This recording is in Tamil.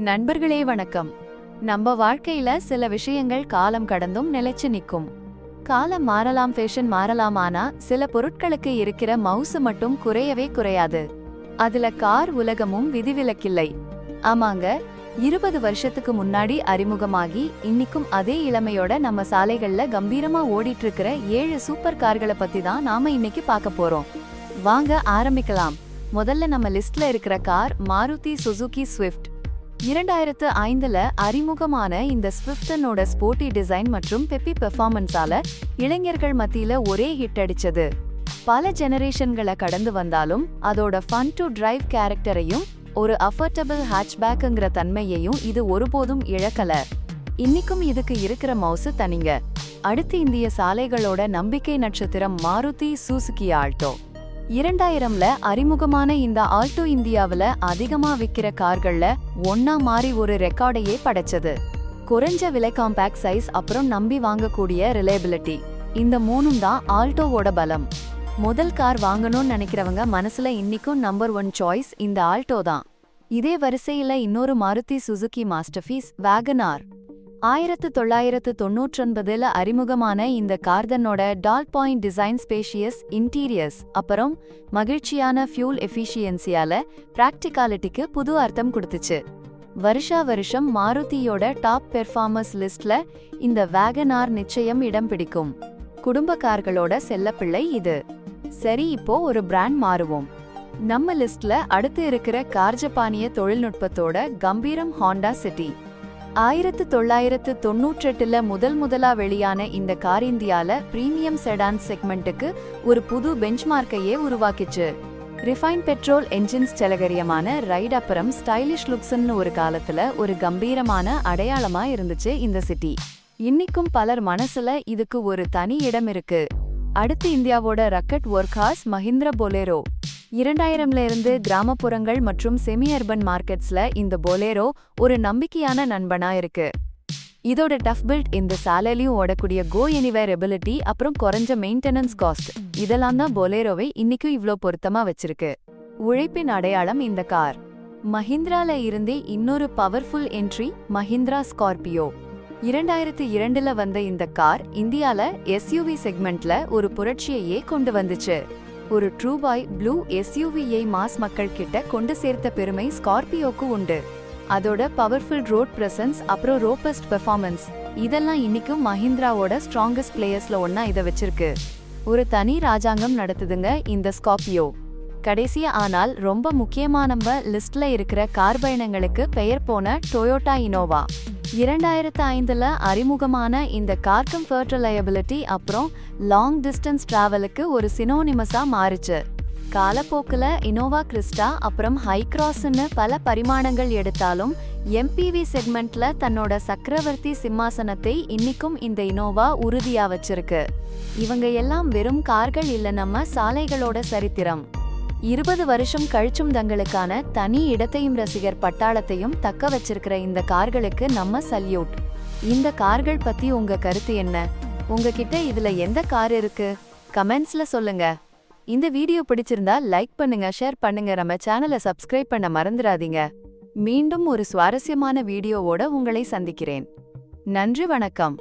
நண்பர்களே வணக்கம். நம்ம வாழ்க்கையில சில விஷயங்கள் காலம் கடந்தும் நிலைச்சு நிக்கும். காலம் மாறலாம், ஃபேஷன் மாறலாம், ஆனா சில பொருட்களுக்கு இருக்கிற மவுசு மட்டும் குறையவே குறையாது. அதுல கார் உலகமும் விதிவிலக்கில்லை. ஆமாங்க, 20 வருஷத்துக்கு முன்னாடி அறிமுகமாகி இன்னிக்கும் அதே இளமையோட நம்ம சாலைகள்ல கம்பீரமா ஓடிட்டு இருக்கிற 7 சூப்பர் கார்களை பத்தி தான் நாம இன்னைக்கு பார்க்க போறோம். வாங்க ஆரம்பிக்கலாம். முதல்ல நம்ம லிஸ்ட்ல இருக்கிற கார் மாருதி சுசுகி ஸ்விஃப்ட். 2005ல அறிமுகமான இந்த ஸ்விஃப்டனோட ஸ்போர்ட்டி டிசைன் மற்றும் பெப்பி பெர்ஃபார்மன்ஸால இளைஞர்கள் மத்தியில ஒரே ஹிட் அடிச்சது. பல ஜெனரேஷன்களை கடந்து வந்தாலும் அதோட ஃபன் டு டிரைவ் கேரக்டரையும் ஒரு அஃபோர்டபிள் ஹேட்ச்பேக்குங்கிற தன்மையையும் இது ஒருபோதும் இழக்கல. இன்னிக்கும் இதுக்கு இருக்கிற மவுசு தனிங்க. அடுத்து இந்திய சாலைகளோட நம்பிக்கை நட்சத்திரம் மாருதி சுசுகி ஆல்டோ. 2000ல அறிமுகமான இந்த ஆல்டோ இந்தியாவில அதிகமா விக்கிற கார்கள்ல ஒன்னா மாறி ஒரு ரெக்கார்டையே படைச்சது. குறைஞ்ச விலை, காம்பேக்ட் சைஸ், அப்புறம் நம்பி வாங்கக்கூடிய ரிலையபிலிட்டி, இந்த மூணும் தான் ஆல்டோவோட பலம். முதல் கார் வாங்கணும்னு நினைக்கிறவங்க மனசுல இன்னிக்கும் நம்பர் 1 சாய்ஸ் இந்த ஆல்டோ தான். இதே வரிசையில இன்னொரு மாருதி சுசுகி மாஸ்டர்பீஸ் வேகனார். 1999ல அறிமுகமான இந்த கார்தனோட டால் பாயிண்ட் டிசைன், ஸ்பேஷியஸ் இன்டீரியர்ஸ், அப்புறம் மகிழ்ச்சியான ஃபியூல் எஃபிஷியன்சியால பிராக்டிகாலிட்டிக்கு புது அர்த்தம் கொடுத்துச்சு. வருஷா வருஷம் மாருதியோட டாப் பெர்ஃபார்மர்ஸ் லிஸ்ட்ல இந்த வேகனார் நிச்சயம் இடம் பிடிக்கும். குடும்ப கார்களோட செல்லப்பிள்ளை இது. சரி, இப்போ ஒரு பிராண்ட் மாறுவோம். நம்ம லிஸ்ட்ல அடுத்து இருக்கிற கார் ஜப்பானிய தொழில்நுட்பத்தோட கம்பீரம் ஹோண்டா சிட்டி. 1998ல முதலா வெளியான இந்த கார் இந்தியால பிரீமியம் செடான் செக்மெண்ட்டுக்கு ஒரு புது பெஞ்ச்மார்க்கையே உருவாக்கிச்சு. ரிஃபைன் பெட்ரோல் என்ஜின்ஸ், செலகரியமான ரைட், அப்புறம் ஸ்டைலிஷ் லுக்ஸ்ன்னு ஒரு காலத்துல ஒரு கம்பீரமான அடையாளமா இருந்துச்சு இந்த சிட்டி. இன்னிக்கும் பலர் மனசுல இதுக்கு ஒரு தனி இடம் இருக்கு. அடுத்து இந்தியாவோட ரக்கட் ஒர்க்ஹார்ஸ் மஹிந்திரா பொலேரோ. 2000ல இருந்து கிராமப்புறங்கள் மற்றும் செமி அர்பன் மார்க்கெட்ஸ்ல இந்த பொலேரோ ஒரு நம்பிக்கையான நண்பனா இருக்கு. இதோட டஃப் பில்ட், இந்த சாலையிலும் ஓடக்கூடிய கோ எனிவேர் எபிலிட்டி, அப்புறம் குறைஞ்ச மெயின்டெனன்ஸ் காஸ்ட், இதெல்லாம் தான் பொலேரோவை இன்னைக்கும் இவ்ளோ பொருத்தமா வச்சிருக்கு. உழைப்பின் அடையாளம் இந்த கார். மஹிந்திரால இருந்தே இன்னொரு பவர்ஃபுல் என்ட்ரி மஹிந்திரா ஸ்கார்பியோ. 2002ல வந்த இந்த கார் இந்தியால எஸ்யூவி செக்மெண்ட்ல ஒரு புரட்சியையே கொண்டு வந்துச்சு. ஒரு ட்ரூபாய் ப்ளூ எஸ்யூவியை மாஸ் மக்கள் கிட்ட கொண்டு சேர்த்த பெருமை ஸ்கார்பியோக்கு உண்டு. அதோட பவர்ஃபுல் ரோட் பிரசன்ஸ், அப்புறம் ரோபஸ்ட் பெர்ஃபார்மன்ஸ், இதெல்லாம் இன்னிக்கும் மஹிந்திராவோட ஸ்ட்ராங்கஸ்ட் பிளேயர்ஸ்ல ஒன்னா இதை வச்சிருக்கு. ஒரு தனி ராஜாங்கம் நடத்துதுங்க இந்த ஸ்கார்பியோ. கடைசியா ஆனால் ரொம்ப முக்கியமான லிஸ்ட்ல இருக்கிற கார் பயணங்களுக்கு பெயர் போன டொயோட்டா இனோவா. 2005ல அறிமுகமான இந்த கார் கம்ஃபர்ட், ரிலையபிலிட்டி, அப்புறம் லாங் டிஸ்டன்ஸ் டிராவலுக்கு ஒரு சினோனிமஸா மாறுச்சு. காலப்போக்குல இனோவா கிறிஸ்டா, அப்புறம் ஹைக்ராஸ்ன்னு பல பரிமாணங்கள் எடுத்தாலும் எம்பிவி செக்மெண்ட்ல தன்னோட சக்கரவர்த்தி சிம்மாசனத்தை இன்னிக்கும் இந்த இனோவா உறுதியா வச்சிருக்கு. இவங்க எல்லாம் வெறும் கார்கள் இல்ல, நம்ம சாலைகளோட சரித்திரம். 20 வருஷம் கழிச்சும் தங்களுக்கான தனி இடத்தையும் ரசிகர் பட்டாளத்தையும் தக்க வச்சிருக்கிற இந்த கார்களுக்கு நம்ம சல்யூட். இந்த கார்கள் பத்தி உங்க கருத்து என்ன? உங்ககிட்ட இதுல எந்த கார் இருக்கு? கமெண்ட்ஸ்ல சொல்லுங்க. இந்த வீடியோ பிடிச்சிருந்தா லைக் பண்ணுங்க, ஷேர் பண்ணுங்க, நம்ம சேனலை சப்ஸ்கிரைப் பண்ண மறந்துடாதீங்க. மீண்டும் ஒரு சுவாரஸ்யமான வீடியோவோட உங்களை சந்திக்கிறேன். நன்றி, வணக்கம்.